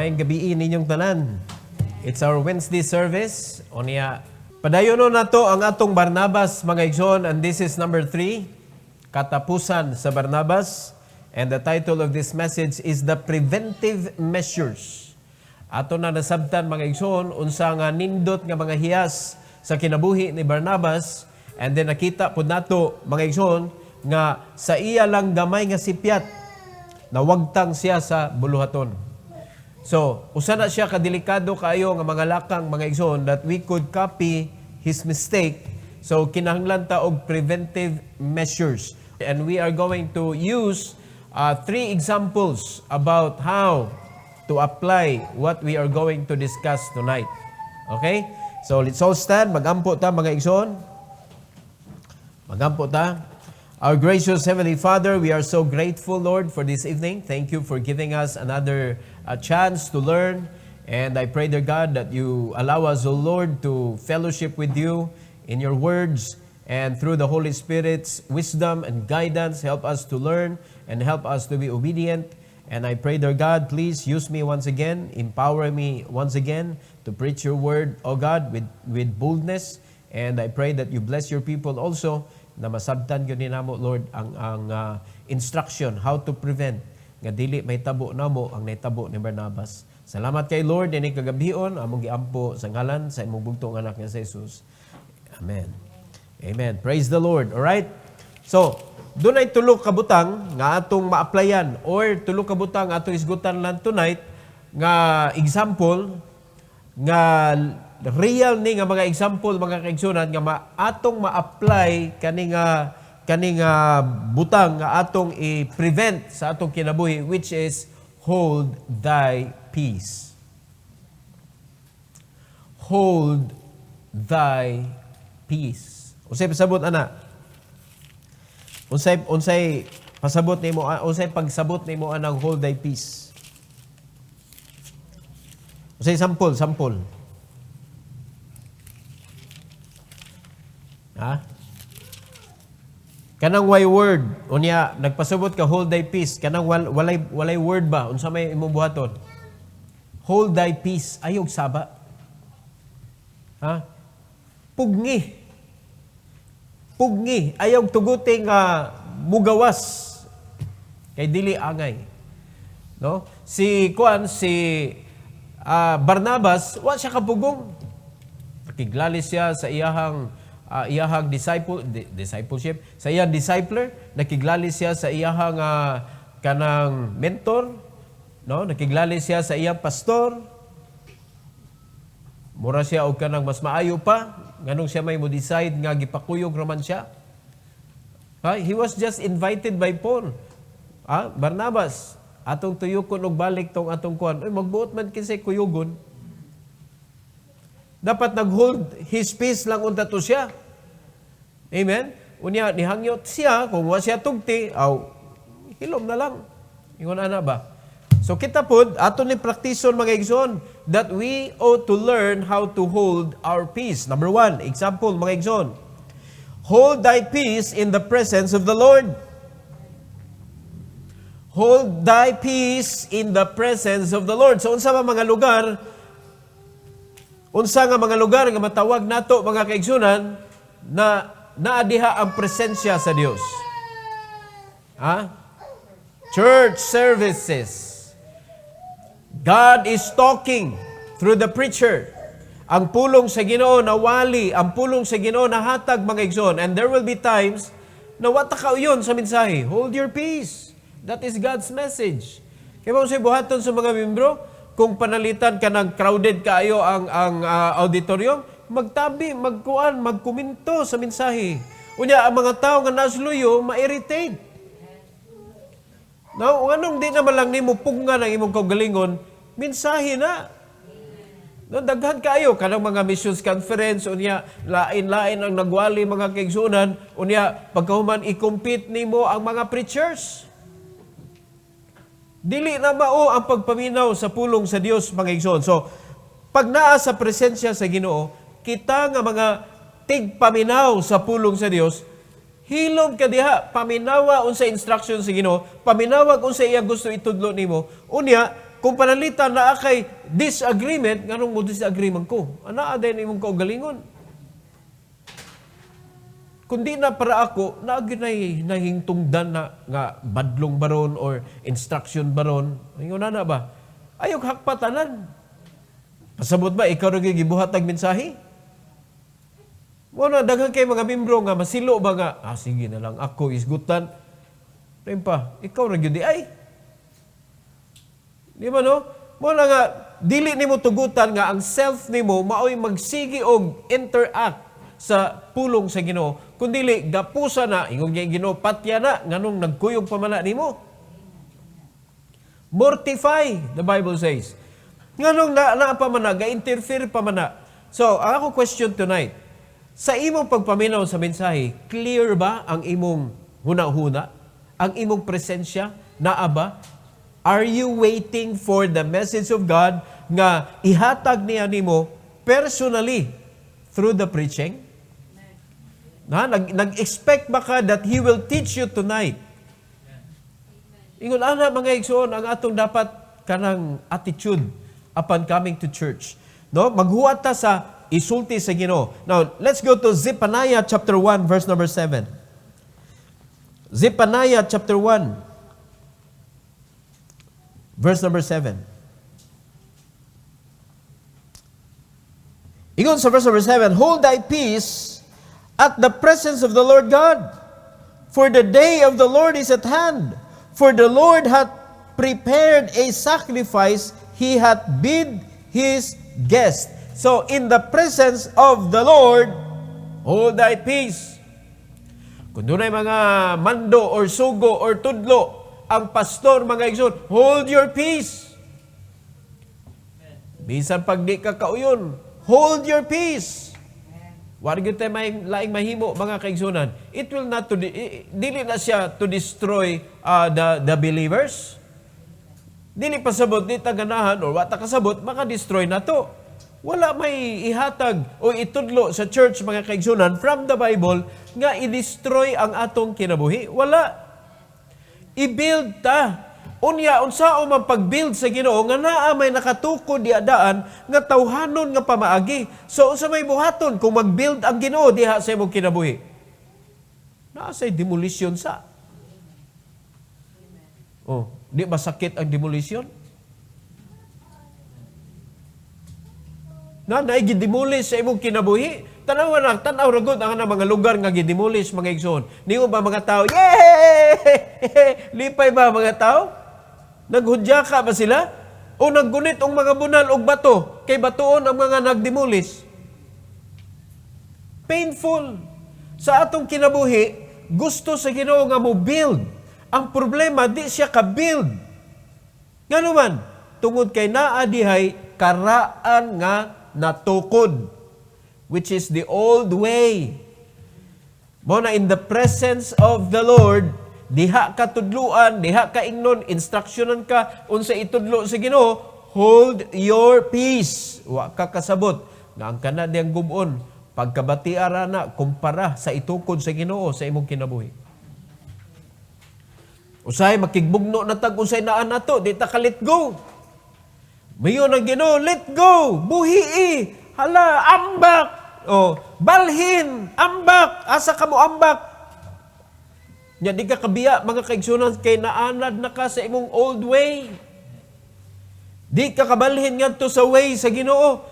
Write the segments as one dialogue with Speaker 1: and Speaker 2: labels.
Speaker 1: Maayong gabi ninyong tanan. It's our Wednesday service. Unya, padayonon nato ang atong Barnabas, mga igsoon, and this is number 3, Katapusan sa Barnabas. And the title of this message is The Preventive Measures. Ato na nasabtan, mga igsoon, unsa nga nindot nga mga hiyas sa kinabuhi ni Barnabas, and then nakita po nato, mga igsoon, nga sa iya lang gamay nga sipyat, nawagtang siya sa buluhaton. So, usa na siya kadelikado kaayo nga mga lakang, mga igsoon, that we could copy his mistake. So, kinahanglan ta og preventive measures. And we are going to use 3 examples about how to apply what we are going to discuss tonight. Okay? So, let's all stand. Magampo ta, mga igsoon. Magampo ta. Our gracious Heavenly Father, we are so grateful, Lord, for this evening. Thank you for giving us another chance to learn. And I pray, dear God, that you allow us, O Lord, to fellowship with you in your words, and through the Holy Spirit's wisdom and guidance, help us to learn and help us to be obedient. And I pray, dear God, please use me once again, empower me once again to preach your word, O God, with boldness. And I pray that you bless your people also, na masabtan yun namo, Lord, ang instruction, how to prevent, nga dili may tabo namo ang naitabo ni Barnabas. Salamat kay Lord, ini kagabion, among giampo sa ngalan sa imong bugtong anak nga sa Jesus. Amen. Amen. Praise the Lord. Alright? So, doon ay tulo kabutang nga atong ma-applyan or tulo kabutang atong isgutan lang tonight nga example nga real ni nga mga example, mga kaigsunan nga atong ma-apply kaning butang nga atong i-prevent sa atong kinabuhi, which is hold thy peace. Hold thy peace. Unsay pasabot ana? Unsay pasabot nimo, unsay pagsabot nimo anang hold thy peace? Unsay sample. Ha? Kanang why word, unya nagpasabot ka hold thy peace, kanang walay word ba unsa may imong buhaton? Hold thy peace, ayog saba. Ha? Pugni, ayog tuguting mugawas kay dili angay. No? Si Barnabas, wa siya kapugong. Nakiglalis siya sa iyahang discipleship, sa iyang discipler, nakiglalis siya sa iyahang kanang mentor, no? Nakiglalis siya sa iyang pastor. Mura siya og kanang mas maayo pa, nganong siya may mo decide nga gipakuyog raman siya. He was just invited by Paul. Barnabas, atong tuyokon og balik tong atong kuan. Magbuot man kinsay kuyugon. Dapat nag-hold his peace lang unta to siya. Amen? Unya, nihangyot siya, kung wa siya tugti, hilom na lang. Ingon ana ba? So kita pod, ato ni praktison mga igsoon, that we ought to learn how to hold our peace. Number 1, example mga igsoon. Hold thy peace in the presence of the Lord. Hold thy peace in the presence of the Lord. So unsa ba mga lugar nga matawag nato mga kaigsunan na naadiha ang presensya sa Dios? Church services. God is talking through the preacher. Ang pulong sa Ginoo nawali, ang pulong sa Ginoo nahatag mga igsoon. And there will be times na wata ka uyon sa mensahe. Hold your peace. That is God's message. Kaya mo sa buhaton sa mga membro, kung panalitan ka ng crowded kaayo ang auditorium, magtabi, magkuminto sa mensahe. Unya, ang mga tao nga nasluyo, ma-irritate. Now, anong di naman lang nimo punga ng imong kaugalingon, mensahe na. No, daghan kaayo kanang mga missions conference, unya, lain-lain ang nagwali mga kaigsunan, unya, pagkahuman i-compete nimo ang mga preachers. Dili na mao ang pagpaminaw sa pulong sa Dios, mga igsoon. So, pag naa sa presensya sa Ginoo, kita nga mga tigpaminaw sa pulong sa Dios, Hilom ka diha, paminawa unsa instruction sa Ginoo, paminawag unsa iya gusto itudlo nimo. Unya, kung panalitan na kay disagreement, nganong mo disagreement ko? Ana din imong kaugalingon. Kundi na para ako, naginay nahingtungdan na nga badlong baron or instruction baron. Ingon na ba? Ayok hakpatanan. Pasabot ba, ikaw rin gibuhatag mensahe? Muna, daghang kay mga membro nga, masilo ba nga? Sige na lang, ako isgutan. Rin pa, ikaw rin yun di ay. Di ba no? Muna nga, dili ni mo tugutan nga ang self ni mo, maoy magsigi og interact sa pulong sa Ginoo. Kung dili, gapusa na, ingong yung Ginoo, patya na, nganong nagkuyog pamana ni mo. Mortify, the Bible says. Nganong naapamana, ga-interfere pamana. So, ang ako question tonight, sa imong pagpaminaw sa mensahe, clear ba ang imong huna-huna? Ang imong presensya? Naa ba? Are you waiting for the message of God nga ihatag niya nimo personally through the preaching? Nag-expect ba ka that He will teach you tonight? Ingon, ana mga igsoon, ang atong dapat kanang attitude upon coming to church. No? Maghuwat ta sa isulti sa Ginoo. Now, let's go to Zephaniah chapter 1, verse number 7. Zephaniah chapter 1, verse number 7. Ingon sa verse number 7, hold thy peace at the presence of the Lord God, for the day of the Lord is at hand. For the Lord hath prepared a sacrifice, He hath bid His guest. So, in the presence of the Lord, hold thy peace. Kung doon ay mga mando or sugo or tudlo, ang pastor, mga igsoon, hold your peace. Bisan pag di ka kauyon, hold your peace. Wag yun tayo laing mahimo, mga kaigsunan. It will not to, dili na siya to destroy the believers. Dili pasabot, di taganahan, or wata kasabot, maka-destroy na to. Wala may ihatag o itudlo sa church, mga kaigsunan, from the Bible, nga i-destroy ang atong kinabuhi. Wala. I-build ta. Unya, unsao man pag-build sa Ginoo nga naa may nakatukod di adaan nga tawhanon nga pamaagi. So, unsa may buhaton kung mag-build ang Ginoo diha sa imong kinabuhi? Naa say demolition sa. Oh, di ba sakit ang demolition? Na gidemolish sa imong kinabuhi. Tanaw na, tanaw ragod ang mga lugar nga gidemolish, mga igsoon. Ningon ba mga tao, yay! Lipay ba mga tao? Naghudya ka ba sila? O naggunit ang mga bunal o bato? Kay batoon ang mga nagdemolish. Painful. Sa atong kinabuhi, gusto sa Ginoo nga mo build. Ang problema, di siya ka-build. Nga naman, tungod kay naadihay, karaan nga natukod, which is the old way. Muna in the presence of the Lord, diha ka tudluan, diha ka ingnon, instructionan ka, unsa itudlo sa Ginoo, hold your peace. Wa ka kasabot, nga ang kana diyang gubon, pagkabatiara na, kumpara sa itukod sa Ginoo sa imong kinabuhi. Usay, makigbugno na tag, usay naan na to, di ta ka let go. Mayon ang Ginoo, let go, buhii, hala, ambak, balhin, ambak, asa ka mo ambak. Nya di ka kabiya, mga kaigsunan, kay naanad na ka sa imong old way. Di ka kabalhin ngadto sa way sa Ginoo.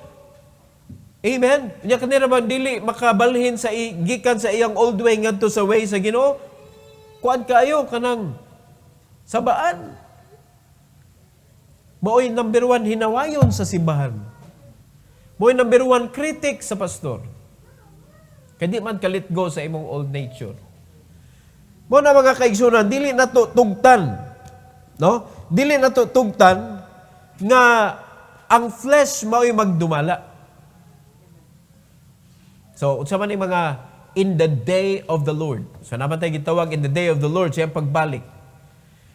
Speaker 1: Amen? Nya kanira man dili makabalhin sa gikan sa iyang old way ngadto sa way sa Ginoo. Kuan kaayo kanang sabaan. Mao'y number 1 hinawayon sa simbahan. Mao'y number 1 critic sa pastor. Kaya di man ka-let go sa imong old nature. Mo na mga kaigsunan, dili na to tugtan. No? Dili na to tugtan nga ang flesh mao'y magdumala. So, unsa man yung mga in the day of the Lord. So, naman tayo gitawag in the day of the Lord, siyang pagbalik.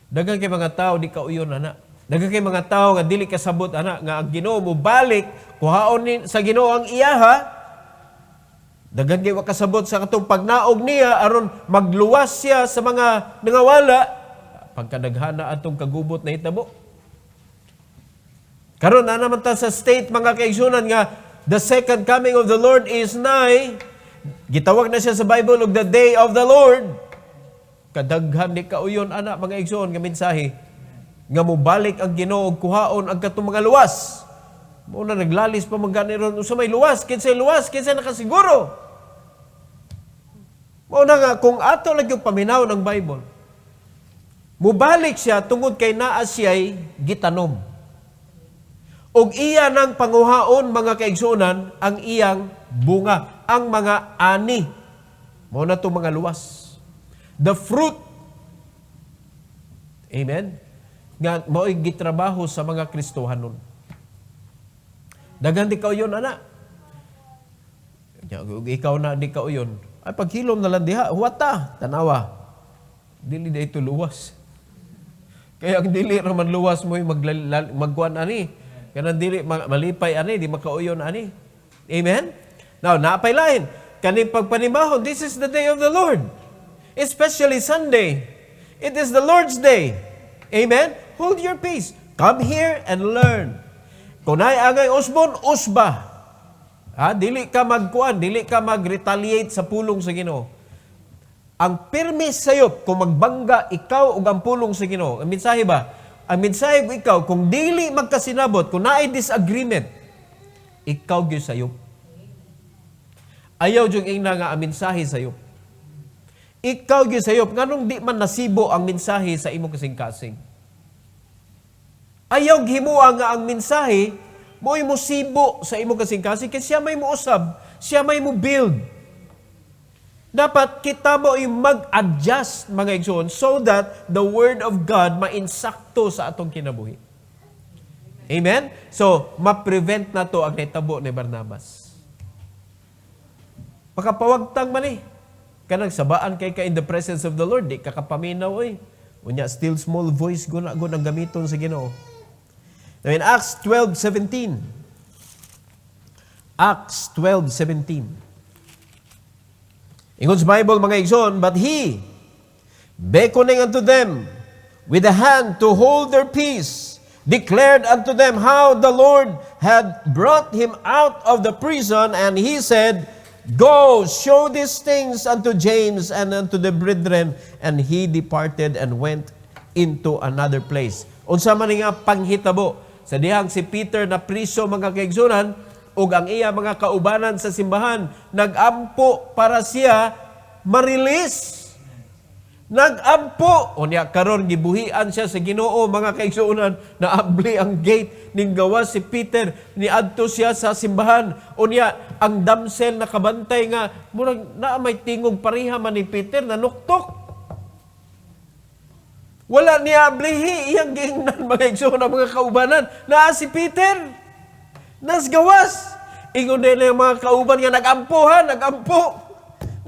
Speaker 1: Daghang kay mga tao, di kauyon, anak. Daghang kay mga tao nga dili kasabot ana nga ang Ginoo mo balik kuhaon sa Ginoo ang iyaha. Daghang kay kasabot sa katong pagnaog niya aron magluwas siya sa mga nangawala pagkadaghana atong kagubot na hitabo. Karon na naman ta sa state mga kaigsunan nga the second coming of the Lord is nigh. Gitawag na siya sa Bible og the day of the Lord. Kadaghan ni kauyon ana mga igsoon nga mensahe nga mobalik ang Ginoo og kuhaon ang katong mga luwas. Mo na naglalis pa magani ron usa may luwas, kinsay nakasiguro. Mo na nga kung ato lang yung paminaw ng Bible. Mubalik siya tungod kay naa siya'y gitanom. Og iya ng panguhaon mga kaigsunan ang iyang bunga, ang mga ani. Mo na to mga luwas. The fruit. Amen. Nga mo'y gitrabaho sa mga Kristohanon. Daghan di kauyon ana. Ikaw na di kauyon. Ay paghilom na lang diha, huwata, tanawa. Dili da ito luwas. Kaya ang dili raman luwas mo'y magkuan ani. Kanang dili malipay ani, di makauyon ani. Amen? Now, naapay lain. Kaning pagpanimahon, this is the day of the Lord. Especially Sunday. It is the Lord's day. Amen? Hold your peace. Come here and learn. Kung angay usbon, usba. Dili ka magkuan, dili ka mag-retaliate sa pulong sa Ginoo. Ang pirmi sayop kung magbangga ikaw ug ang pulong sa Ginoo. Ang mensahe ba? Ang mensahe ko ikaw, kung dili magkasinabot, kung naay disagreement, ikaw gyud sayop. Ayaw jud ing nga ang mensahe sayop. Ikaw gyud sayop nganong di man nasibo ang mensahe sa imong kasing-kasing. Ayaw himuang nga ang mensahe mo'y musibo sa imo kasing-kasing kasi siya may muusab, siya may mo build. Dapat kita mo mag-adjust mga igsoon so that the Word of God mainsakto sa atong kinabuhi. Amen? So, ma-prevent na to ang naitabo ni Barnabas. Pakapawagtang man eh. Kanang sabaan kay ka in the presence of the Lord, di kakapaminaw eh. Unya, still small voice guna ang gamiton sa Ginoo. Now in Acts 12:17. Acts 12:17. Ingon sa Bible mga igsoon, but he, beckoning unto them with a hand to hold their peace, declared unto them how the Lord had brought him out of the prison, and he said, Go, show these things unto James and unto the brethren. And he departed and went into another place. Unsa man nga panghitabo sa dihang si Peter na priso mga kaigsunan ug ang iya mga kaubanan sa simbahan nagampo para siya marilis. Nagampo. Unya karon gibuhian siya sa Ginoo mga kaigsunan, naabli ang gate ning gawas si Peter, niadto siya sa simbahan. Unya ang damsel na kabantay nga murag naa may tingog pareha man ni Peter nanuktok. Wala niya ablihi iyang giingnan mga igsoon mga kaubanan naa si Peter. Nas gawas. Ingon nila yung mga kauban nga nagampo.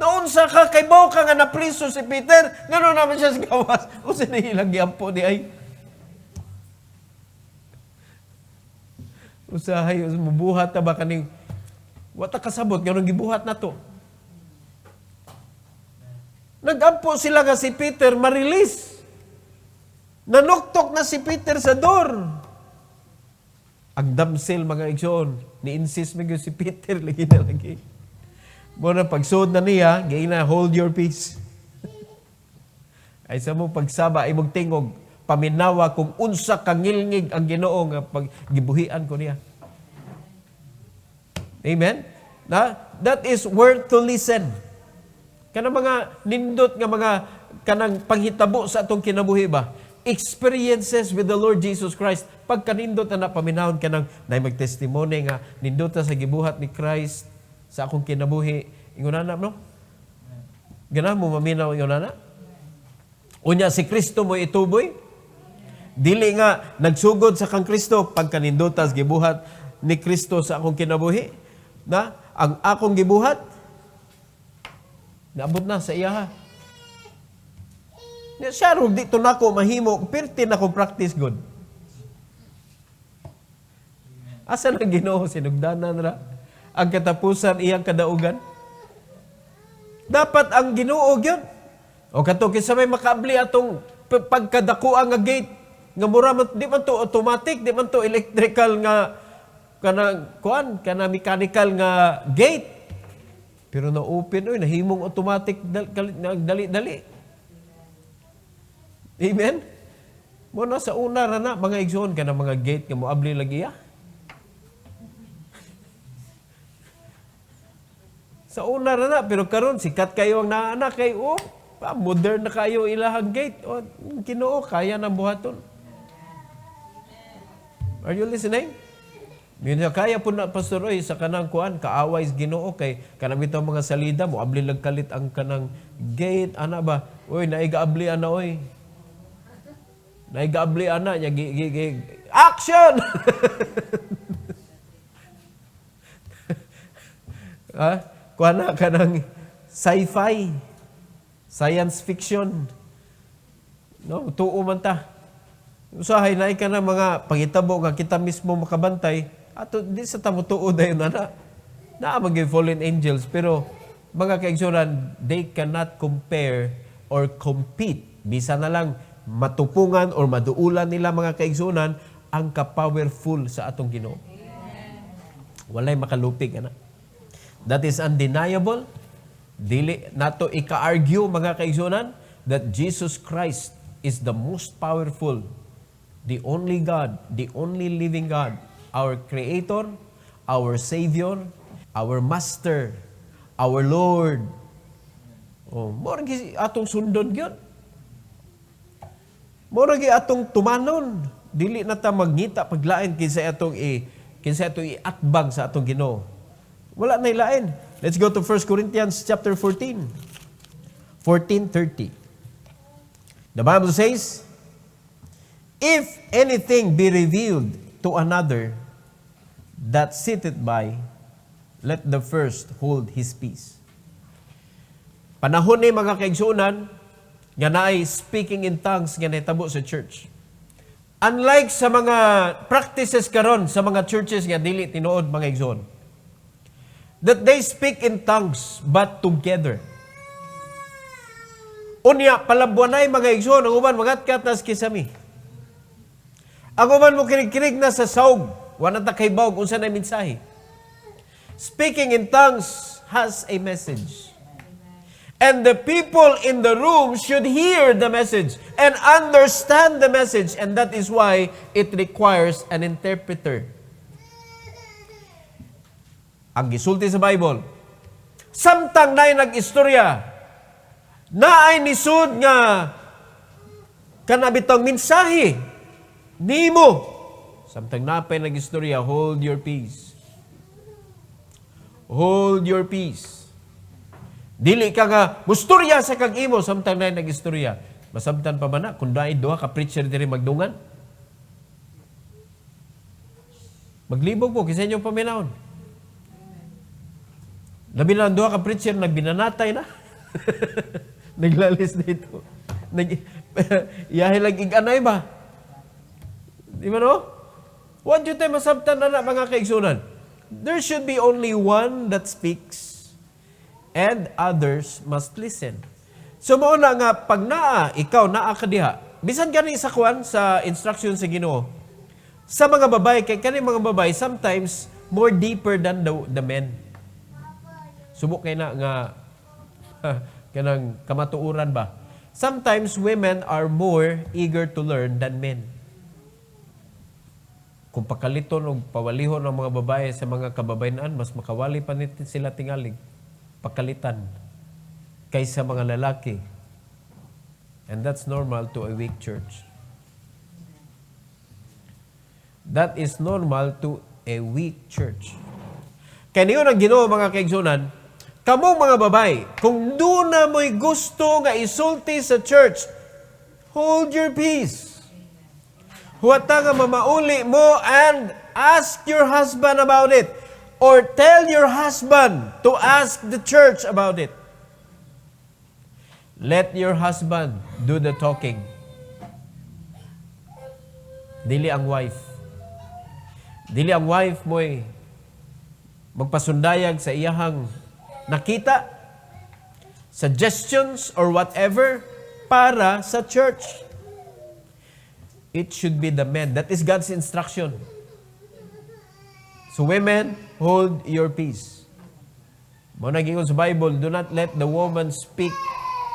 Speaker 1: Naunsa ka kay Bao ka nga napriso si Peter, ngano naman siya sa gawas. O sinihilang giampo di ay. Usahay, mubuhat na ba kaning, wata kasabot, ngano gibuhat na to. Nagampo sila nga si Peter, marilis. Nanuktok na si Peter sa door. Ang damsel mga igsoon, ni-insist mga si Peter, lagi na lagi. Muna pagsuod na niya, gayon na, hold your peace. Ay sa mo pagsaba, ay magtingog, paminawa kung unsa kangilngig ang Ginoo nga paggibuhian ko niya. Amen? That is worth to listen. Kanang mga nindot nga mga kanang panghitabo sa atong kinabuhi ba? Experiences with the Lord Jesus Christ. Pagka nindot na napaminahon ka ng magtestimony nga nindot sa gibuhat ni Christ sa akong kinabuhi. Ingon na no? Ganun mo maminaw ingon na? Unya si Kristo mo ituboy? Dili nga nagsugod sa kang Kristo pagka nindotas gibuhat ni Kristo sa akong kinabuhi. Na ang akong gibuhat naabot na sa iya ha. Siya ro dito nako mahimo perti na ko practice good. Asa na Ginoo sinugdanan ra ang katapusan iyang kadaugan? Dapat ang Ginoo gyud. O kato kinsa may makaabli atong pagkadakuan nga gate Nga mura man, di man to automatic, di man to electrical nga kana mechanical nga gate. Pero na-open, nahimong automatic dali-dali. Amen? Muna sa una na mga igsoon ka na mga gate nga moabli lagi ya. Sa una na, pero karon sikat kayo ang naanak kay modern na kayo ilahang gate. Ginoo, kaya na buhaton. Are you listening? Kaya po na, Pastor, sa kanang kuan, kaaway Ginoo kay kanang bitaw mga salida mo, abli lagkalit ang kanang gate, ana ba? Naigaabli ana, Naigaabli ana, niya, action! Kuana ka ng sci-fi, science fiction. No, tuo man ta. Usahay na ka na mga pangitabo nga kita mismo makabantay, ato di sa tamutuo dayon na mag fallen angels, pero mga kaigsunan, they cannot compare or compete. Bisa na lang matupungan or maduulan nila mga kaigsunan ang ka-powerful sa atong Ginoo. Walay makalupig ana. That is undeniable. Dili nato ika-argue mga kaigsunan that Jesus Christ is the most powerful, the only God, the only living God, our Creator, our Savior, our Master, our Lord. Mora gi atong sundon gyud. Mora gi atong tumanon. Dili na ta magngita paglain kinsa atong iatbang sa atong Ginoo. Wala na ilain. Let's go to 1 Corinthians chapter 14. 14:30. The Bible says, if anything be revealed to another that sitteth by, let the first hold his peace. Panahon ni mga kaigsunan, nga naay speaking in tongues nga nahitabo sa church. Unlike sa mga practices karon sa mga churches nga dili tinuod mga igsoon, that they speak in tongues but together. Unya, palabuanay mga igsoon, ang uban magatkat nas kisami. Ang uban mo kinig-kinig na sa saog, wala ta kay bawg unsa na mensahe. Speaking in tongues has a message. And the people in the room should hear the message and understand the message, and that is why it requires an interpreter. Ang gisulti sa Bible, samtang na'y nag-istorya, naay nisud nga kanabitang mensahe nimo. Samtang napay nag-istorya, hold your peace. Hold your peace. Dili ka nga mustorya sa kag-imo samtang na'y nag-istorya. Masamtan pa man na, kung dahil duha ka preacher diri magdungan. Maglibog po, kisa inyong paminahon. Labi na duha ka preacher, nagbinanatay na. Naglalis dito. Iyahe lang iganay ba? Di ba no? What you tayo masabtan na mga kaigsunan? There should be only one that speaks and others must listen. So mauna nga, pag ikaw naa ka diha, bisan gani sa kuan sa instruction sa Ginoo, sa mga babae, kay kani mga babae, sometimes more deeper than the men. Subok kay na nga kanang kamatuuran ba? Sometimes women are more eager to learn than men. Kung pakaliton o pawalihon ng mga babae sa mga kababaynaan, mas makawali pa nito sila tingalig. Pakalitan kaysa mga lalaki. And that's normal to a weak church. That is normal to a weak church. Kaya niyo ang Ginoo mga kaigsunan, kamong mga babae, kung doon na mo'y gusto nga isulti sa church, hold your peace. Huwata nga mamauli mo and ask your husband about it. Or tell your husband to ask the church about it. Let your husband do the talking. Dili ang wife. Dili ang wife mo'y magpasundayag sa iyahang nakita, suggestions or whatever para sa church. It should be the men. That is God's instruction. So women, hold your peace. Mo nagingon sa Bible, do not let the woman speak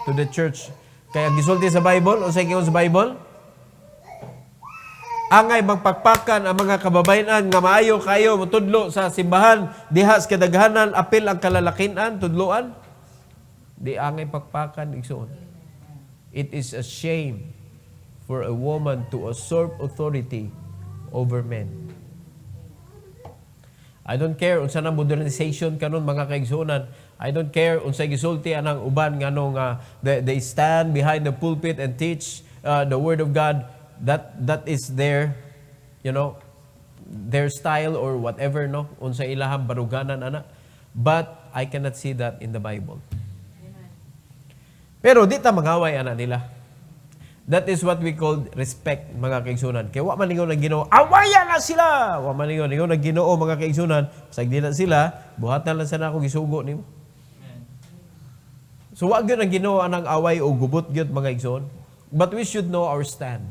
Speaker 1: to the church. Kaya gisulti sa Bible, o sa gingon sa Bible, angay magpakpakan ang mga kababayan nga maayo kayo mutudlo sa simbahan diha sa kadaghanan apil ang kalalakinan tudloan. Di angay pakpakan igsoon. It is a shame for a woman to usurp authority over men. I don't care unsa na modernization kanon mga kaigsuonan. I don't care unsay gisulti anang uban nganong they stand behind the pulpit and teach the word of God. That is their, their style or whatever, no? Unsa ilahang baruganan ana. But I cannot see that in the Bible. Pero di ta mangaway ana nila. That is what we call respect, mga kaigsunan. Kaya wa man lingon ng Ginoo, awayan na sila! Wa man lingon ng Ginoo, mga kaigsunan, pag di na sila, buhat na lang sana ako gisugo nimo. So wa gyud ang Ginoo anang away o gubot gyud mga igsoon. But we should know our stand.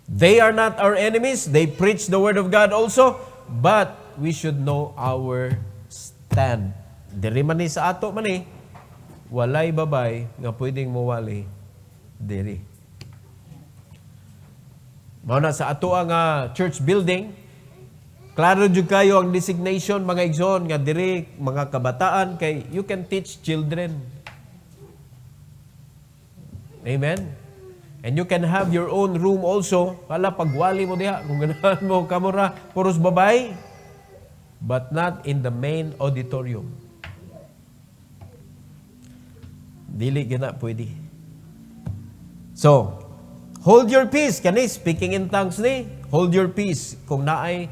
Speaker 1: They are not our enemies. They preach the word of God also, but we should know our stand. Diri man ni sa ato man walay babay nga pwedeng mawali diri. Mao na sa ato ang church building, klaro jud kayo ang designation mga igsoon nga diri mga kabataan kay you can teach children. Amen. And you can have your own room also. Kala pagwali mo diha kung ganahan mo kamura puros babay, but not in the main auditorium. Dili gina pwede. So, hold your peace. Kani, speaking in tongues ni, hold your peace. Kung naay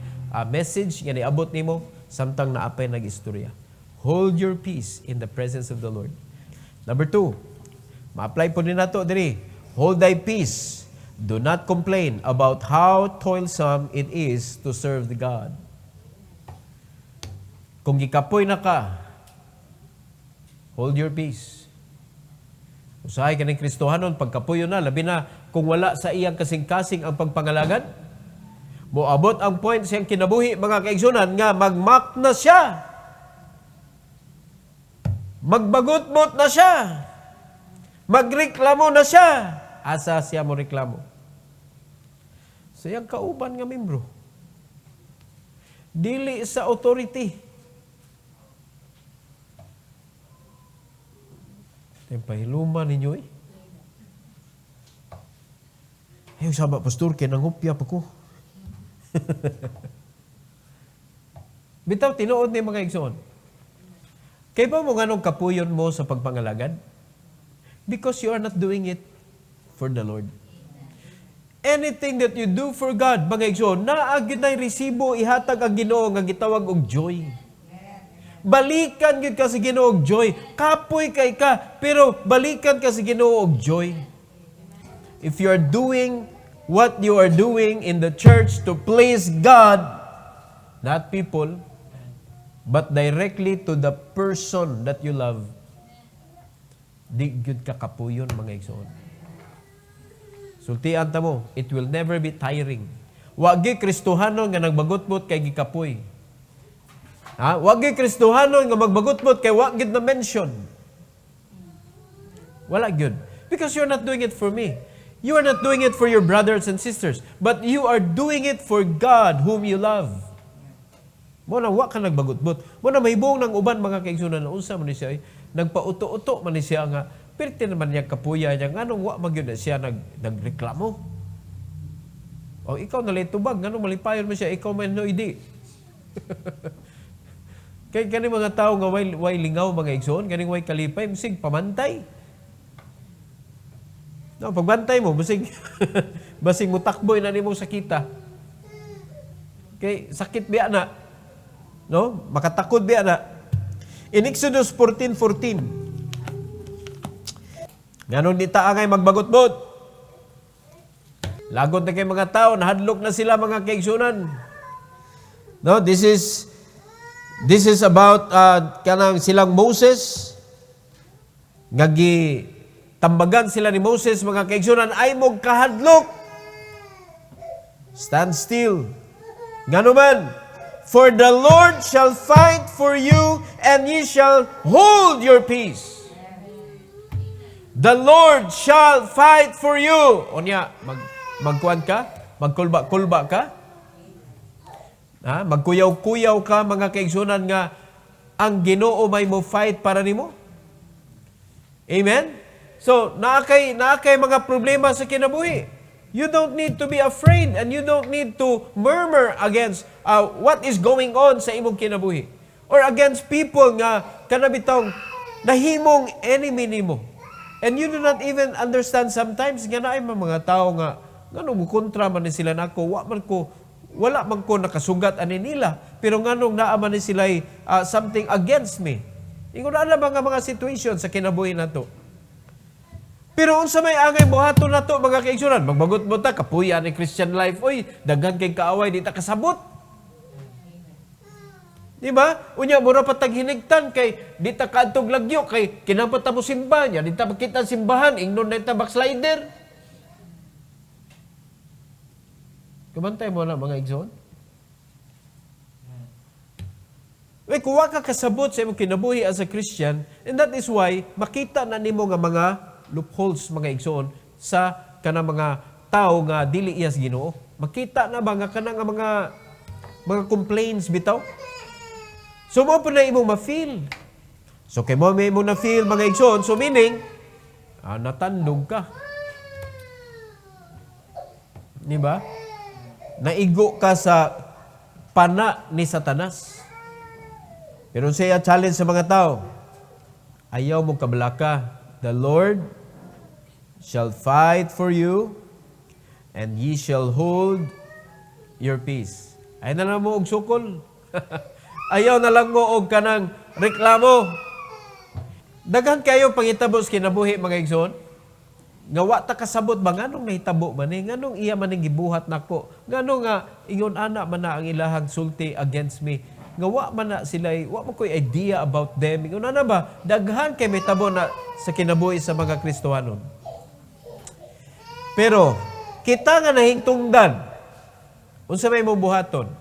Speaker 1: message, nga niabot nimo, samtang naapay nag-istorya. Hold your peace in the presence of the Lord. Number 2, ma-apply po din nato diri. Hold thy peace. Do not complain about how toilsome it is to serve the God. Kung gikapoy na ka, hold your peace. Usahay ka ng Kristohanon, pagkapuyo na, labi na kung wala sa iyang kasing-kasing ang pagpangalagad. Moabot ang point siyang kinabuhi, mga kaigsunan, nga magmak na siya. Magbagot-bot na siya. Magreklamo na siya. Asa siya mo reklamo? Sa iyang kauban nga membro. Dili sa authority. Pahiluman ninyo Yung sabi, Pastor, kinangupya pa ko. Bitaw, tinuod ni mga igsoon. Kaya ba mo ganong kapuyon mo sa pagpangalagad? Because you are not doing it for the Lord. Anything that you do for God, mga igsoon, naagid na resibo, ihatag ang Ginoo nga gitawag og joy. Balikan gid ka sa Ginoo og joy. Kapoy kay ka, pero balikan ka sa Ginoo og joy. If you are doing what you are doing in the church to please God, not people, but directly to the person that you love, di gid ka kapuyon mga igsoon. Sultian ta mo, it will never be tiring. Wa gi Kristohanon nga nagbagot-bot kay gikapoy. Wag gyud Kristohanon nga magbagot-bot kay wa gyud na mention. Wala gyud. Because you're not doing it for me. You are not doing it for your brothers and sisters, but you are doing it for God whom you love. Mo na wa ka nagbagot-bot. Mo na mahibong ng uban mga kaigsunan unsa man ni siya nagpauto-uto man ni siya nga perti naman niya kapuya niya nganong wa magyud na siya nagreklamo. O ikaw na tubag nganong malipayon mo siya ikaw man no idi. Kaya kani mga tao nga way lingaw mga igsoon, kani way kalipay, musig pamantay. No, pagbantay mo, musig basig mo takboy na nimo sakita. Kay sakit biya na. No? Makatakod biya na. In Exodus 14:14. Nganon di ta angay magbagot-bot. Lagot na kay mga tao, nahadlok na sila mga kaigsunan. No, this is about kanang silang Moses. Tambagan sila ni Moses mga kaigsunan ay mog kahadlok Stand still. Ngano man, for the Lord shall fight for you, and ye shall hold your peace. The Lord shall fight for you. Unya, magkuan ka? Magkulba-kulba ka? Magkuyaw-kuyaw ka, mga kaigsunan, nga ang Ginoo may mo fight para nimo? Amen? So, naakay mga problema sa kinabuhi. You don't need to be afraid and you don't need to murmur against what is going on sa imong kinabuhi. Or against people nga kanabitong nahimong enemy nimo. And you do not even understand sometimes nga naay mga tao nga nganong kontra man ni sila nako, wala man ko nakasugat ani nila, pero nganong naa man ni sila something against me. Ingon na mga situation sa kinabuhi nato. Pero unsa may angay buhaton nato mga kaigsunan, magbagot mo ta kapuya ni Christian life, oy daghan kay kaaway di ta kasabot. Di ba? Unya mura patag hinigtan kay di ta kaadtog lagyo kay kinapata mo simba niya, di ta makita simbahan, ingnon na ta backslider. Kumantay mo na mga igsoon. Kuha ka kasabot sa imong kinabuhi as a Christian, and that is why makita na nimo nga mga loopholes mga igsoon sa kanang mga tao nga dili iyas Ginoo. Makita na ba nga kanang mga complaints bitaw? So mo pa na imong ma-feel. So kay mo may imong na-feel mga igsoon, so meaning natandog ka. Di ba? Naigo ka sa pana ni Satanas. Pero siya challenge sa mga tao, ayaw mo kabalaka. The Lord shall fight for you, and ye shall hold your peace. Ay na lang mo og sukol. Ayaw na lang mo og kanang reklamo. Daghan kayo pangitabos kinabuhi mga igsoon. Nga wa ta kasabot ba nganong nahitabo man ni, nganong iya man ning gibuhat nako, nganong nga ingon ana man na ang ilahang sulti against me, nga wa man na sila, wa man ko'y idea about them, ingon ana ba daghan kay may tabo na sa kinabuhi sa mga Kristohanon. Pero kita nga nahingtungdan, unsa may mo buhaton?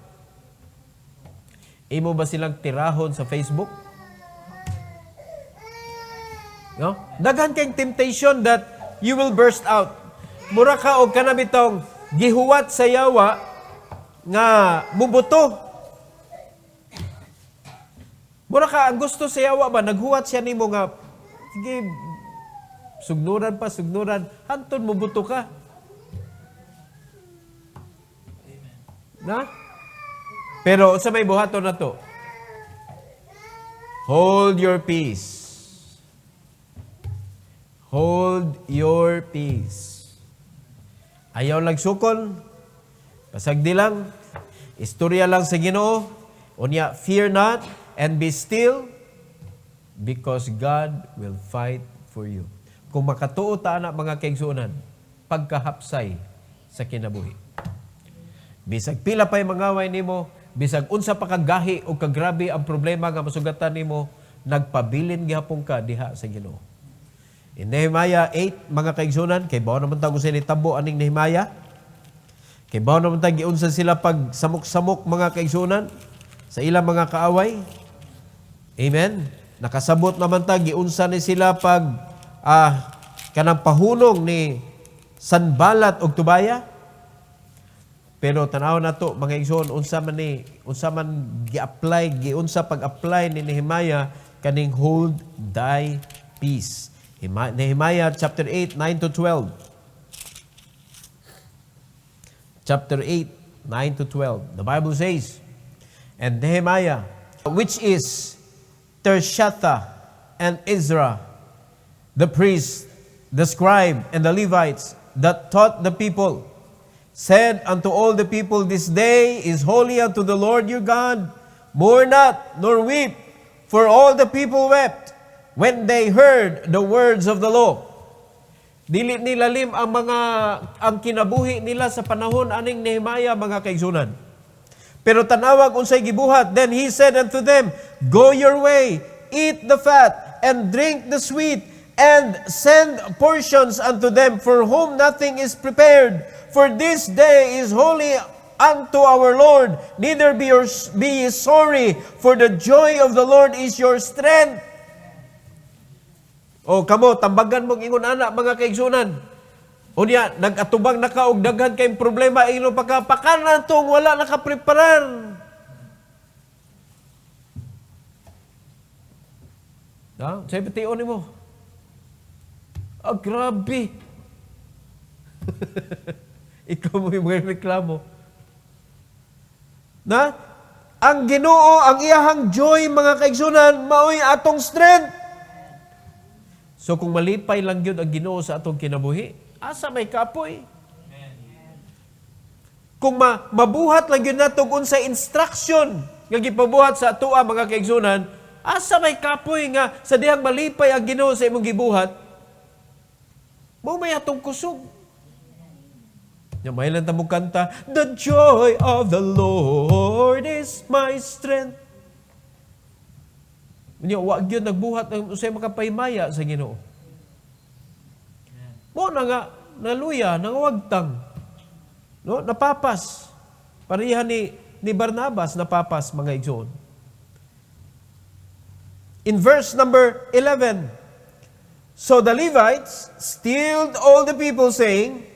Speaker 1: Imo ba silang tirahon sa Facebook? No? Daghan kay temptation that you will burst out. Mura ka og kanabitong gihuwat sa yawa nga mubuto. Mura ka ang gusto sa yawa ba naghuwat siya nimo nga sige sugnuran hantud mubuto ka. Na? Pero sa may buhaton na to, hold your peace. Hold your peace. Ayaw lang sukol. Pasagdi lang. Istorya lang sa Ginoo. Unya, fear not and be still because God will fight for you. Kung makatuo ta na mga kaigsuonan, pagkahapsay sa kinabuhi. Bisag pila pa'y mangaway nimo, bisag unsa pa kagahi o kagrabe ang problema nga masugatan nimo, nagpabilin gihapon ka diha sa Ginoo. In Nehemiah 8, mga kaigsunan, kay bawa naman tayo sila tabo aning Nehemiah. Kay bawa naman tayo giunsa sila pag samok-samok mga kaigsunan sa ilang mga kaaway. Amen. Nakasabot naman tayo, giunsa ni sila pag kanang pahunong ni Sanballat og Tobaya. Pero tanaw na to mga igsoon, unsa man giunsa pag-apply ni Nehemiah kaning hold thy peace. Nehemiah chapter 8, 9 to 12. Chapter 8, 9 to 12. The Bible says, and Nehemiah, which is Tershatha and Ezra, the priest, the scribe, and the Levites that taught the people, said unto all the people, this day is holy unto the Lord your God. Mourn not, nor weep, for all the people wept when they heard the words of the law. Dili nilalim ang kinabuhi nila sa panahon aning Nehemiah mga kaigsunan. Pero tanawag unsay gibuhat, then he said unto them, go your way, eat the fat, and drink the sweet, and send portions unto them for whom nothing is prepared. For this day is holy unto our Lord. Neither be ye sorry, for the joy of the Lord is your strength. O kamo, tambagan mong ingon anak mga kaigsunan. Unya, nag-atubang naka og daghan kayong problema, ino pagkapakan tong wala nakapreparar. Sa'yo patiyon mo. Grabe. Ikaw mo yung mga reklamo. Ang Ginoo, ang iyahang joy, mga kaigsunan, maoy atong strength. So kung malipay lang yun ang Ginoo sa atong kinabuhi, asa may kapoy? Kung mabuhat lang yun natong unsay instruction nga gipabuhat sa atoa mga kaigsunan, asa may kapoy nga sa dihang malipay ang Ginoo sa imong gibuhat, mo may atong kusog. May lang tamong kanta, the joy of the Lord is my strength. Wag yun nagbuhat ng usay makapahimaya sa Ginoo. Mo na nga, naluya, nangawagtang. No? Napapas. Parihan ni Barnabas, napapas mga igsoon. In verse number 11, so the Levites stilled all the people, saying,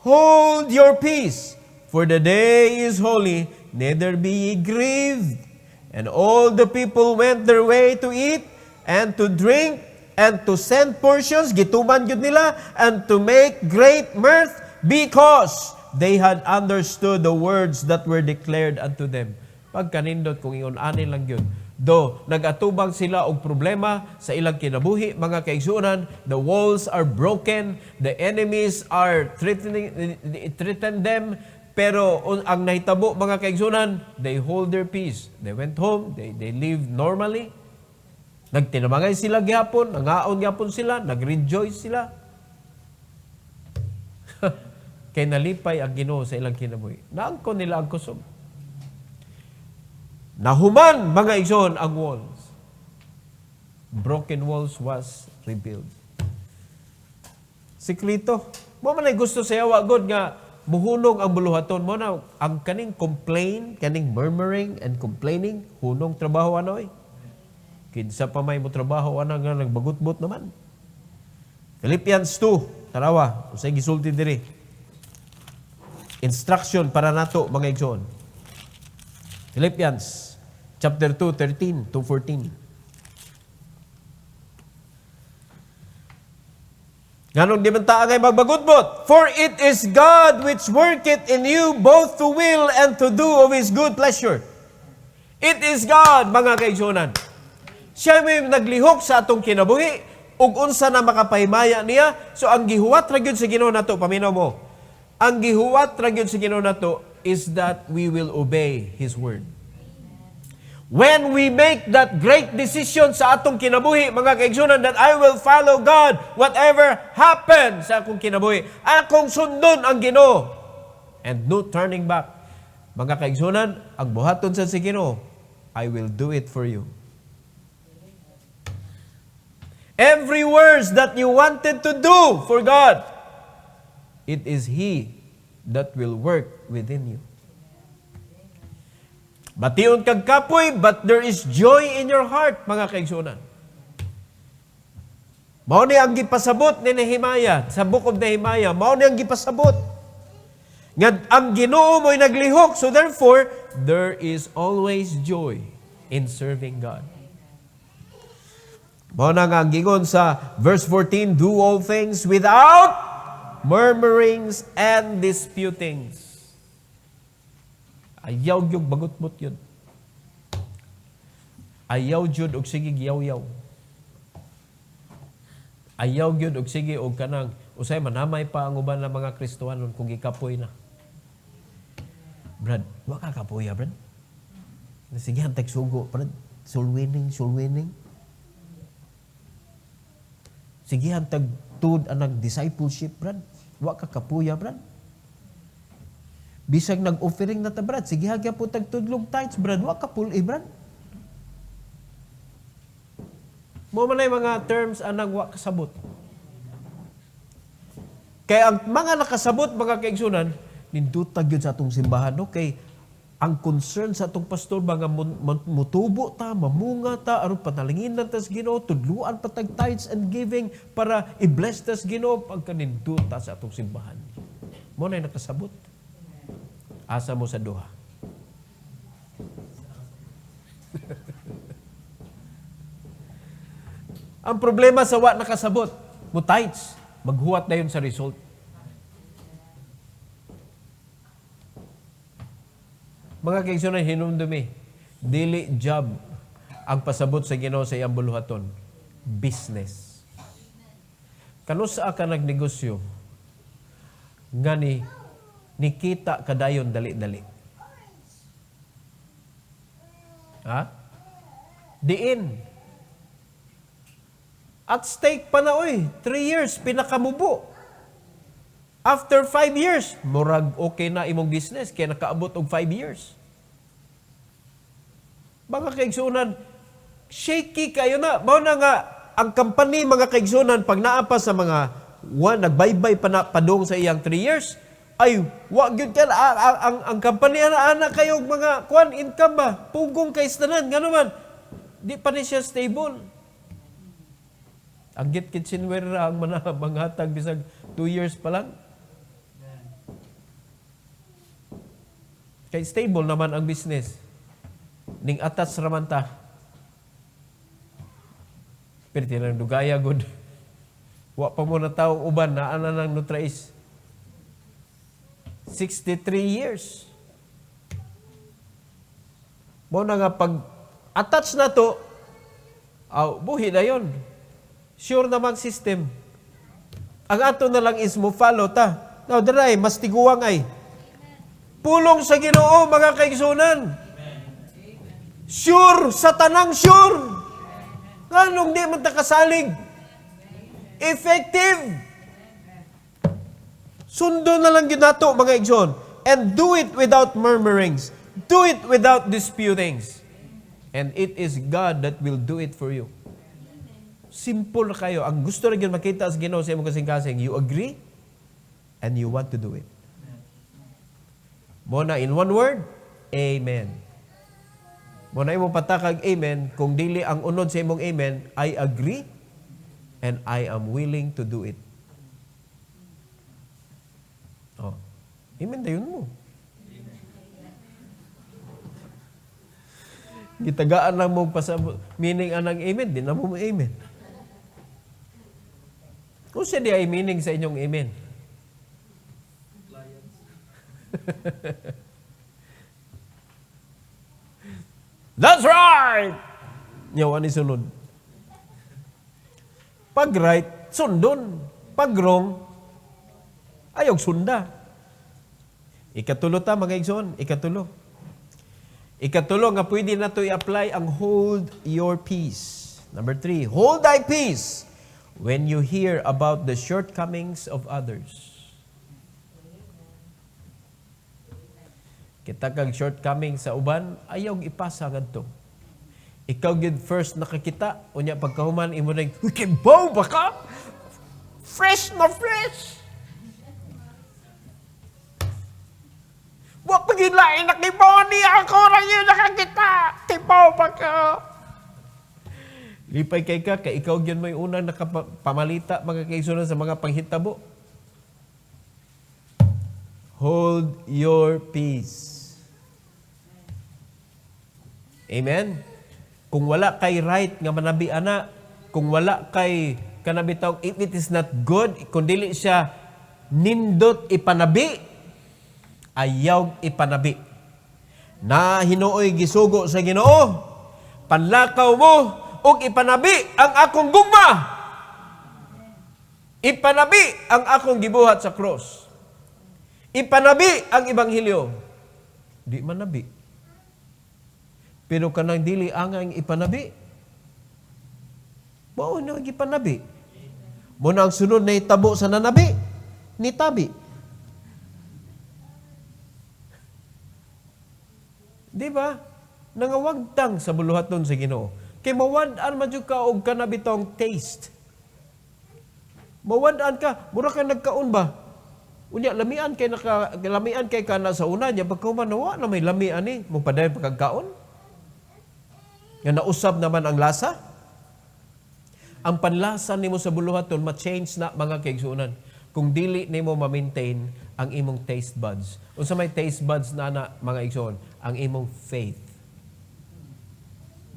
Speaker 1: hold your peace, for the day is holy, neither be ye grieved. And all the people went their way to eat and to drink and to send portions, gituman yun nila, and to make great mirth, because they had understood the words that were declared unto them. Pagkanindot kung ingon ani lang yun. Do, nagatubang sila og problema sa ilang kinabuhi, mga kaigsunan, the walls are broken, the enemies are threaten them, pero ang nahitabo mga kaigsunan, they hold their peace. They went home, they lived normally. Nagtinamangay sila gihapon, nangaon gihapon sila, nag-rejoice sila. Kay nalipay ang Ginoo sa ilang kinabuhi. Naangkon nila ang kusog. Nahuman mga igsoon ang walls. Broken walls was rebuilt. Siklito, mo man ay gusto sa yawa God nga muhunong ang buluhaton mo na ang kaning complain, kaning murmuring and complaining, hunong trabaho anoy. Kinsa pa may mo trabaho ana nga nagbagut-but naman. Philippians 2, tarawa, usay gisulti diri. Instruction para nato mga igsoon. Philippians chapter 2, 13 to 14. Ganong di man taa ngay magbagutbot. For it is God which worketh in you both to will and to do of His good pleasure. It is God, mga kaigsunan. Siya may naglihok sa atong kinabuhi, ug unsa na makapahimaya niya. So ang gihuwat ra gyud sa Ginoo nato, paminaw mo. Ang gihuwat ra gyud sa Ginoo nato is that we will obey His word. When we make that great decision sa atong kinabuhi, mga kaigsunan, that I will follow God, whatever happens sa akong kinabuhi, akong sundon ang Ginoo, and no turning back. Mga kaigsunan, ang buhaton sa si Ginoo, I will do it for you. Every words that you wanted to do for God, it is He that will work within you. Bation kag kapoy, but there is joy in your heart, mga kaigsunan. Mao ni ang gipasabot ni Nehemiah sa Book of Nehemiah. Mao ni ang gipasabot. Nga ang Ginoo mo'y naglihok, so therefore, there is always joy in serving God. Mao na nga ang gingon sa verse 14, do all things without murmurings and disputings. Ayaw yung bagut-but yun. Ayaw jud og sige giyaw-yaw. Ayaw gyud og sige og kanang usay manamay pa ang uban ng mga Kristohanon kung gikapoy na. Brad, wa ka kapoy, brad. Sige hantag sugo, brad. Soul winning, soul winning. Sige hantag tud anang discipleship, brad. Wa ka kapuya, brad. Bisag nag-offering na ta, brad. Sige hagya po tagtudlog tithes, brad. Wa ka pul brad. Mo man ay mga terms anang wa kasabot. Kaya ang mga nakasabot, mga kaigsunan, nindutag yun sa atong simbahan. Okay, ang concern sa atong pastor, mga mutubo ta, mamunga ta, aron panalinginan tas Ginoo, tudluan patag tithes and giving para i-bless tas Ginoo pagka ninduta sa atong simbahan. Mo na nakasabot. Asa mo sa duha. Ang problema sa wa nakasabot, mo tithes, maghuwat na yun sa result. Mga kaigsunan, hinumdumi, dili job ang pasabot sa Ginoo sa iyang buluhaton. Business. Kanusa ka nagnegosyo, nga nikita kadayon dali-dali. Ha? Diin. At stake pa na, 3 years, pinakamubo. After 5 years, murag okay na imong business, kaya nakaabot og 5 years. Mga kaigsunan, shaky kayo na. Mao na nga, ang company, mga kaigsunan, pag naapa sa mga nagbaybay pa na padong sa iyang 3 years, ay, wag yun ka, ang company, ana kayo, mga income ba? Pugong kay istanan, nga naman, di pa ni siya stable. Ang kitchenware ang manghatag bisag 2 years pa lang. Kay stable naman ang business. Ning atas raman ta. Pero tinagdugaya good. Wa pa mo na taong uban na ana nang nutrais. 63 years. Mo na nga pag attach na to, buhi na yun. Sure namang system. Ang ato na lang is mo follow ta. Now, daray, mas tiguang ay. Pulong sa Ginoo, mga kaigsunan. Sure, sa tanang sure. Nganong di man takasalig. Effective. Sundo na lang yun nato, mga igsoon. And do it without murmurings. Do it without disputings. And it is God that will do it for you. Simple kayo. Ang gusto rin yun makita sa Ginoo sa imong kasing-kasing, you agree and you want to do it. Muna, in one word, Amen. Muna imong patakag Amen, kung dili ang unod sa imong Amen, I agree and I am willing to do it. Amen dayon mo. Gitagaan lang mo pasabot. Meaning anang Amen, di na mo Amen. Kung siya di ay meaning sa inyong amen. That's right! Yawan ni sunod. Pag right, sundon. Pag wrong, ayog sunda. Ikatulo ta, mga igsoon. Ikatulo nga pwede na to i-apply ang hold your peace. Number 3, hold thy peace when you hear about the shortcomings of others. Kita kag shortcomings sa uban, ayaw ipasa ngadto. Ikaw gid first nakakita, unya pagkahuman imo nang, "Kibaw ba ka? Fresh na fresh." Wa pagilain na kibaw niya ako ra yun nakakita. Kibaw ba ka? Lipay kay ka, kay ikaw yun may unang nakapamalita mga kaigsunan sa mga panghitabo. Hold your peace. Amen? Kung wala kay right nga manabi ana, kung wala kay kanabitaw, if it is not good, kung dili siya nindot ipanabi, ayaw ipanabi. Na hinuoy gisugo sa Ginoo, panlakaw mo, ug ipanabi ang akong gugma. Ipanabi ang akong gibuhat sa cross. Ipanabi ang ebanghelyo. Di manabi. Pero kanang dili angang ipanabi. Mao na gipanabi. Mo na ang sunod na itabo sa nanabi, nitabi. Di ba? Nangawagtang sa buluhaton sa Ginoo. Kay mawad-an man jud ka og kanabitong taste. Mawadaan ka, mura ka nagkaon ba? Unya, lamian kay ka na sa una niya, pagkauman na may lamian ni, mong padayon pagkagkaon. Nga nausab naman ang lasa. Ang panlasa nimo sa buluhaton, ma-change na mga kaigsunan. Kung dili nimo ma-maintain ang imong taste buds. Unsa may taste buds na mga igsoon? Ang imong faith.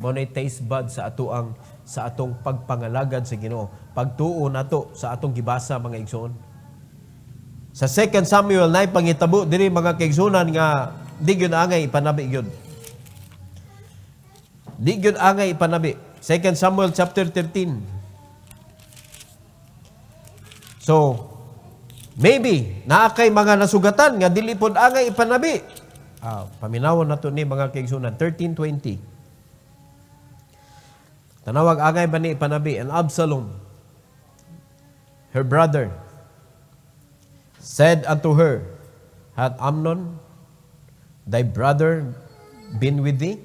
Speaker 1: Mo na taste buds sa atong pagpangalagad sa Ginoo. Pagtuo nato sa atong gibasa mga igsoon. Sa 2 Samuel na pangitabo diri mga kaigsunan nga di gyud angay ipanabi gyud. Di gyud angay ipanabi. 2 Samuel chapter 13. So, maybe naa kay mga nasugatan nga dili pod angay ipanabi. Paminawon nato ni mga kaigsunan 13:20. Tanawag angay ba ni ipanabi, and Absalom, her brother, said unto her, hath Amnon, thy brother, been with thee?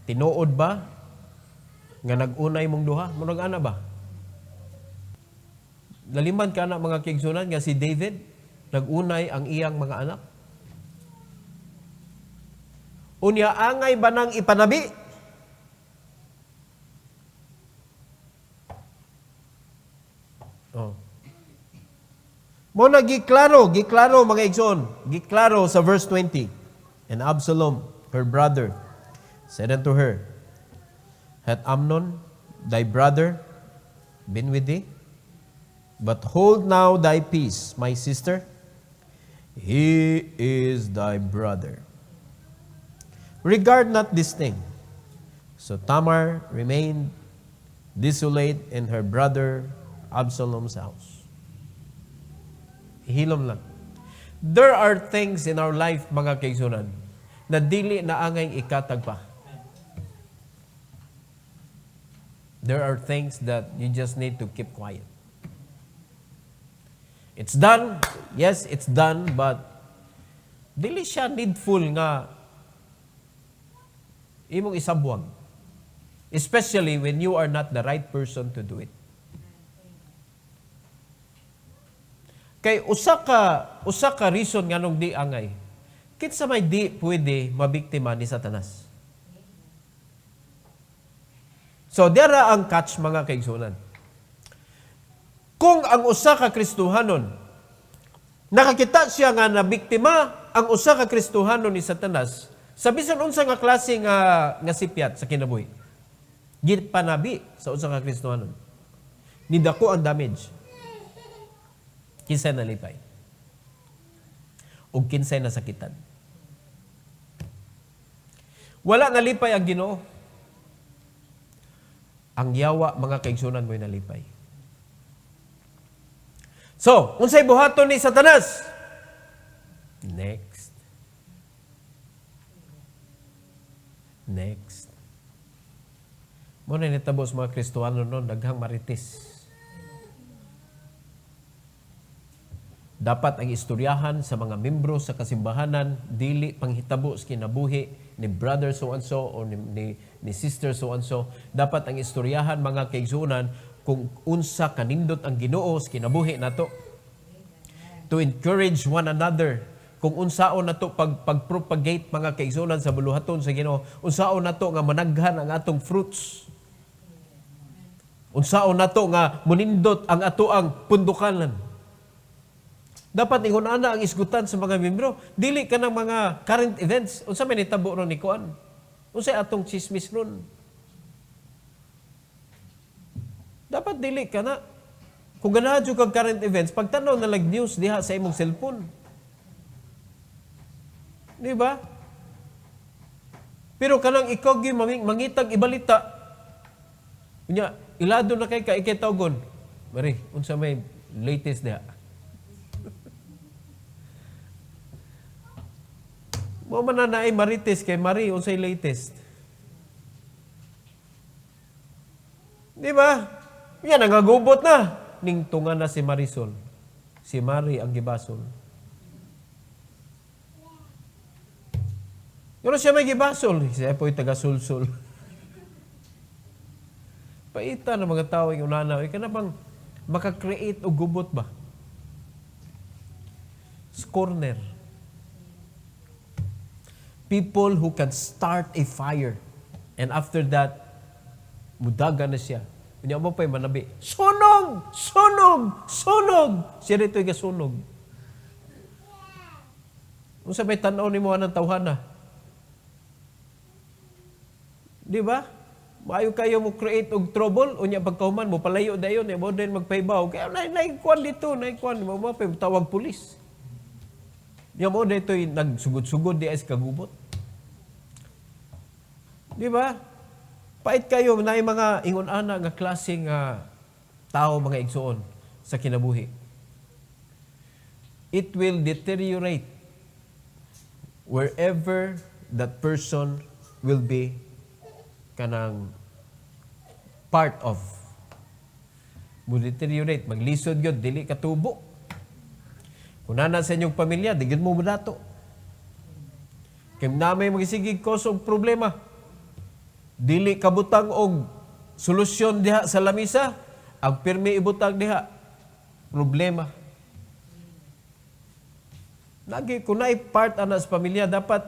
Speaker 1: Tinuod ba nga nag-unay mong duha? Murag ana ba? Laliman ka na mga kaigsunan nga si David, nag-unay ang iyang mga anak. Unya angay ba nang ipanabi? Mo na giklaro mga igsoon. Giklaro sa verse 20. And Absalom, her brother, said unto her, hath Amnon, thy brother, been with thee? But hold now thy peace, my sister. He is thy brother. Regard not this thing. So Tamar remained desolate in her brother Absalom's house. Hilom lang. There are things in our life, mga kaigsunan, na dili na angay ikatag pa. There are things that you just need to keep quiet. It's done. Yes, it's done, but dili siya needful nga imong isabwag. Especially when you are not the right person to do it. Kay usa ka reason nganong di angay. Kinsa may di pwede mabiktima ni Satanas. So dira ang catch mga kaigsunan. Kung ang usa ka Kristohanon nakakita siya nga nabiktima ang usa ka Kristohanon ni Satanas, sa bisan unsa nga klase nga sipyat sa kinabuhi, gipanabi sa usa ka Kristohanon, nidako ang damage. Kinsay nalipay. O kinsay nasakitan. Wala nalipay ang Ginoo. Ang yawa, mga kaigsunan mo'y nalipay. So, unsay buhaton ni Satanas? Next. Muna nitabos mga Kristohano noon, daghang marites. Dapat ang istoryahan sa mga membro sa kasimbahanan dili panghitabo sa kinabuhi ni brother so and so o ni sister so and so. Dapat ang istoryahan mga kaigsunan kung unsa kanindot ang Ginoo sa kinabuhi nato. To encourage one another. Kung unsaon nato pag-propagate mga kaigsunan sa buluhaton sa Ginoo, unsaon nato nga managhan ang atong fruits. Unsaon nato nga munindot ang atoang pundukanan. Dapat ingon ana ang isgutan sa mga membro. Dili ka ng mga current events. Unsa may nitabo ron ni Kuan? Unsay atong chismis ron? Dapat dili ka na. Kung ganahan jud kag current events, pagtanaw na news diha sa imong cellphone. Di ba? Pero kanang ikaw gyud mangitag ibalita. Unya, ilado na kay ka ikitawgon. Mari, unsa may latest diha? Mo man na ay marites kay Mari unsay latest. Di ba? Yan nangagubot na. Ning tunga na si Marisol. Si Mari ang gibasol. Pero siya may gibasol. Siya po'y taga-sulsul. Paita ng mga tao yung unanaw, ika na bang makakreate o gubot ba? Scorner. People who can start a fire and after that, mudaga na siya. Kanya mo pa'y manabi, sunog! Sunog! Sunog! Siya rito'y kasunog. Kung sabay tanaw ni mo anang tawhana. Di ba? Maayo kayo mo create og trouble, unya pagkahuman mo, palayo dayon, mo din magpaibaw. Kaya naikuan dito, naikuan, mo pa'y tawag pulis. Yung mo dito'y nagsugod-sugod di ay kagubot. Di ba? Pait kayo na yung mga ingon-ana nga klaseng tao, mga igsoon sa kinabuhi. It will deteriorate wherever that person will be kanang part of. Will deteriorate. Maglisod yun, dili katubo. Kung nana sa inyong pamilya, digid mo dato. Kaya namay magisigig ko sa problema. Dili kabutang og solusyon diha sa lamisa, ang pirmi ibutang diha, problema. Lagi, kung naay part ana sa pamilya, dapat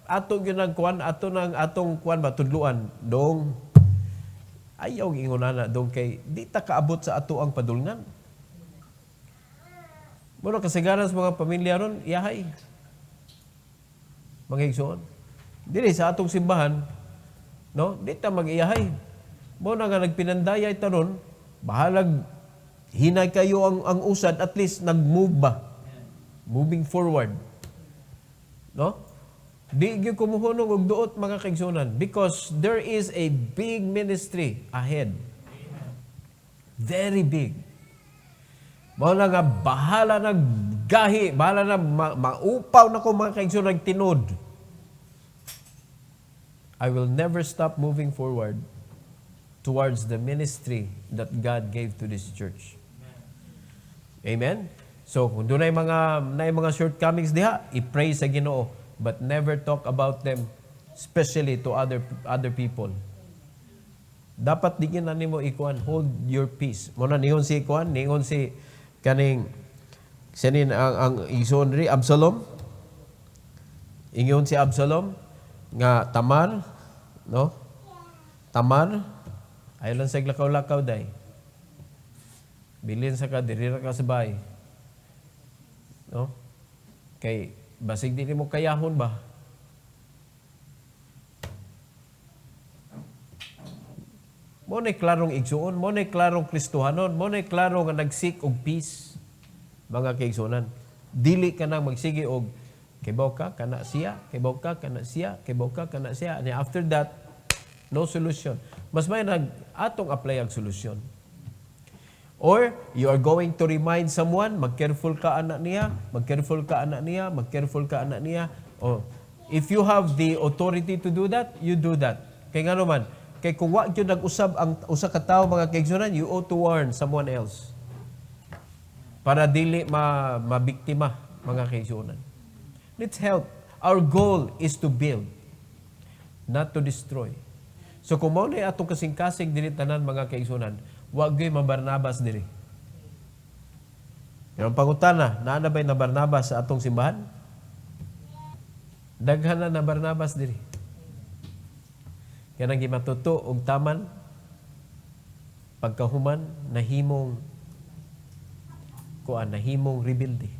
Speaker 1: ato yun ang kuwan, atong kuwan ba, tudluan. Dong, ayaw ingunana, dong kay, di ta kaabot sa ato ang padulngan. Muna kasagaran sa mga pamilya ron, iyahay. Mga igsoon. Dili sa atong simbahan, no? Di ta mag-iyahay. Muna nga nagpinandayay tanon, bahalag hinay kayo ang usad, at least nag-move ba? Moving forward. No? Di gyud kumuhunong og duot mga kaigsunan because there is a big ministry ahead. Very big. Mao na nga bahala na gahi, bahala na maupaw na ko mga kaigsunan tinod. I will never stop moving forward towards the ministry that God gave to this church. Amen? So, kung doon na mga shortcomings diha, i-pray sa Ginoo, but never talk about them, especially to other people. Dapat digin na nimo ikuan, hold your peace. Muna ningon si ikuan, ningon si kaning sanin ang igsoon ri Absalom. Ingon si Absalom nga Tamar, no? Tamar ayon lang sa lakaw-lakaw day. Bilin sa ka diri ra ka sa bay. No? Kay basig di mo kayahon ba? Mo na klarong igsuon, mo na klarong Kristohanon, mo na klaro nga nagsik og peace. Mga kaigsuonan, dili ka nang magsige og kibaw ka kana siya, kibaw ka kana siya, kibaw ka kana siya. And after that, no solution. Mas may atong apply ang solusyon. Or you are going to remind someone, mag-careful ka anak niya, mag-careful ka anak niya, mag-careful ka anak niya. Oh, if you have the authority to do that, you do that. Kaya nga naman, kay kung wa gyud nag-usab ang usa ka tawo mga kaigsuonan, you ought to warn someone else. Para dili mabiktima mga kaigsuonan. Let's help. Our goal is to build, not to destroy. So kung mao na atong kasing-kasing dili tanan mga kaigsuonan, wa gyud mabarnabas diri. Yung pangutana, naa na ba'y na Barnabas sa atong simbahan? Daghan na Barnabas diri. Kaya nang gimatuto og taman, pagkahuman, nahimong rebuilde.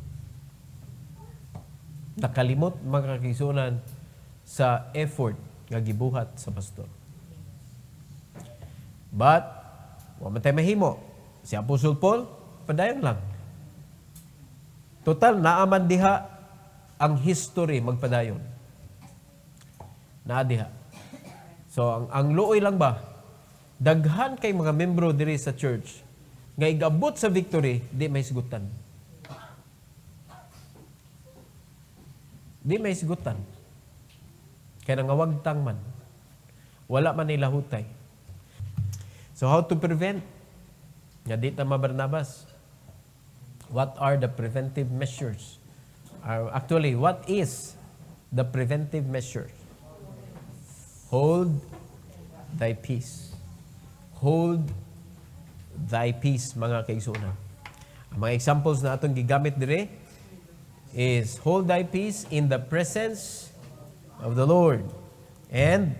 Speaker 1: Nakalimot mga kaigsuonan sa effort nga gibuhat sa pastor. But, wa man tay mahimo. Si Apostol Paul, padayon lang. Total, naaman diha ang history magpadayon. Naa diha. So, ang luoy lang ba, daghan kay mga membro diri sa church, nga igabot sa victory, di may sigutan. Di may sigutan. Kaya nangawagtang man. Wala man nila hutay. So how to prevent? Nga di ta mabarnabas. What are the preventive measures? Actually, what is the preventive measure? Hold thy peace. hold thy peace, mga kaigsunan. Ang mga examples na atong gigamit dire is hold thy peace in the presence of the Lord. And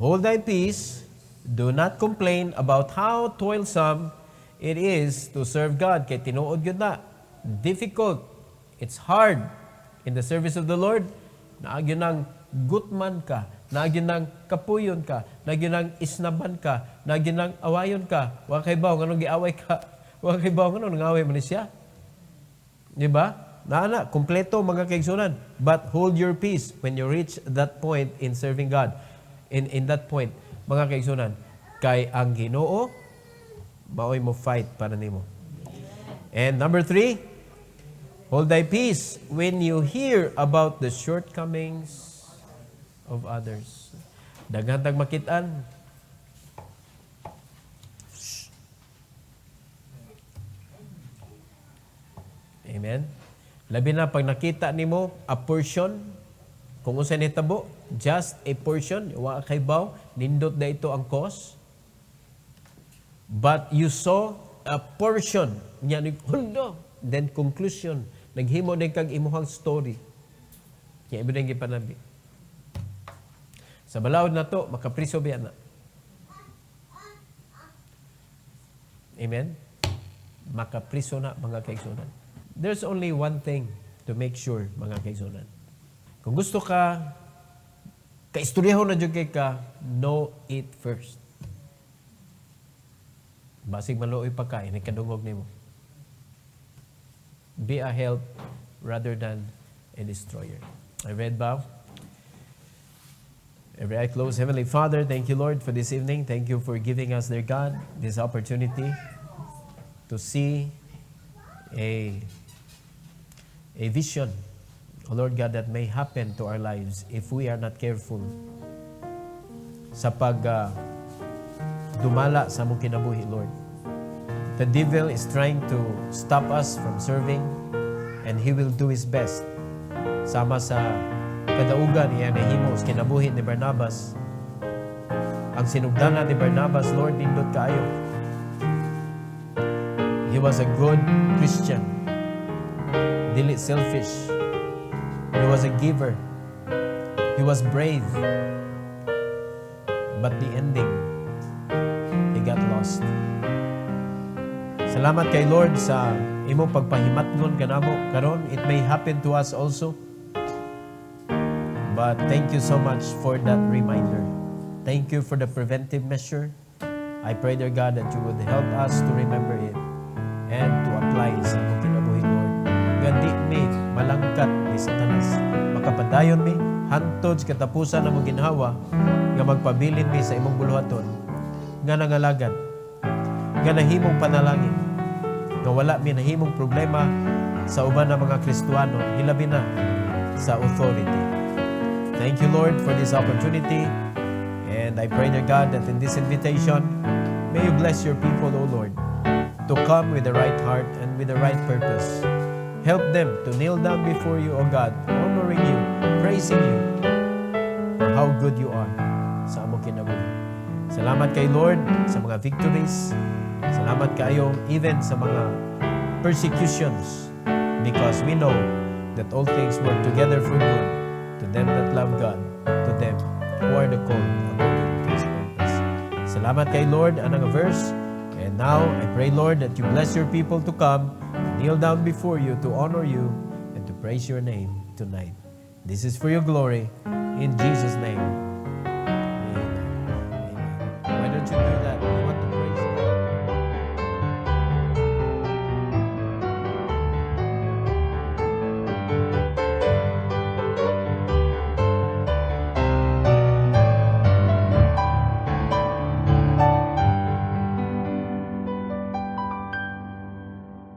Speaker 1: hold thy peace, do not complain about how toilsome it is to serve God. Kay tinuod yun na. Difficult. It's hard in the service of the Lord. Naagyo ng gutman ka. Naagyo ng kapuyon ka. Naagyo ng isnaban ka. Naagyo ng awayon ka. Wa kay baw, anong giaway ka. Wa kay baw, anong nangaway man siya. Di ba? Naana, kompleto mga kaigsunan. But hold your peace when you reach that point in serving God. In that point, mga kaigsunan, kay ang Ginoo, maoy mo fight para nimo. And number 3, hold thy peace when you hear about the shortcomings of others. Daghan tag makitaan. Amen. Labi na pag nakita nimo a portion, kung unsa nitabo, just a portion, wa kay baw, nindot na ito ang cause. But you saw a portion, nya ni hundo, then conclusion, naghimo din kag imuhang story. Kaya ibo din gipanabi. Sa balaod na to, makapriso biya na. Amen? Makapriso na, mga kaigsunan. There's only one thing to make sure, mga kaigsunan. Kung gusto ka, kaistoryaho na dyan kay ka, know it first. Basig maluoy pagkain, ikadungog nimo. Be a help rather than a destroyer. I read ba? Every eye closed. Heavenly Father, thank you, Lord, for this evening. Thank you for giving us, dear God, this opportunity to see a vision, oh Lord God, that may happen to our lives if we are not careful sa dumala sa among kinabuhi, Lord. The devil is trying to stop us from serving, and he will do his best. Sama sa kadaugan niya nahimo sa kinabuhi ni Barnabas. Ang sinugdanan ni Barnabas, Lord, nindot kaayo. He was a good Christian. Dili selfish. He was a giver. He was brave. But the ending, he got lost. Salamat kay Lord sa imong pagpahimatngon kanamo karon. It may happen to us also. But thank you so much for that reminder. Thank you for the preventive measure. I pray, dear God, that you would help us to remember it and to apply sa among kinabuhi, Lord. Gandi mi malangkat ni Satanas. Makapadayon mi hantod sa katapusan na mong ginhawa nga magpabilin mi sa imong buluhaton nga nangalagad nga nahimong panalangin nga wala mi nahimong problema sa uban ng mga Kristiyano, hilabi na sa authority. Thank you, Lord, for this opportunity, and I pray, dear God, that in this invitation, may you bless your people, O Lord, to come with the right heart and with the right purpose. Help them to kneel down before you, O God, honoring you, praising you for how good you are sa among kinabuhi. Salamat kay Lord sa mga victories. Salamat kayo even sa mga persecutions, because we know that all things work together for good to them that love God, to them who are the called according to His purpose. Salamat kay Lord, anang verse. And now, I pray, Lord, that you bless your people to come, kneel down before you, to honor you, and to praise your name tonight. This is for your glory. In Jesus' name.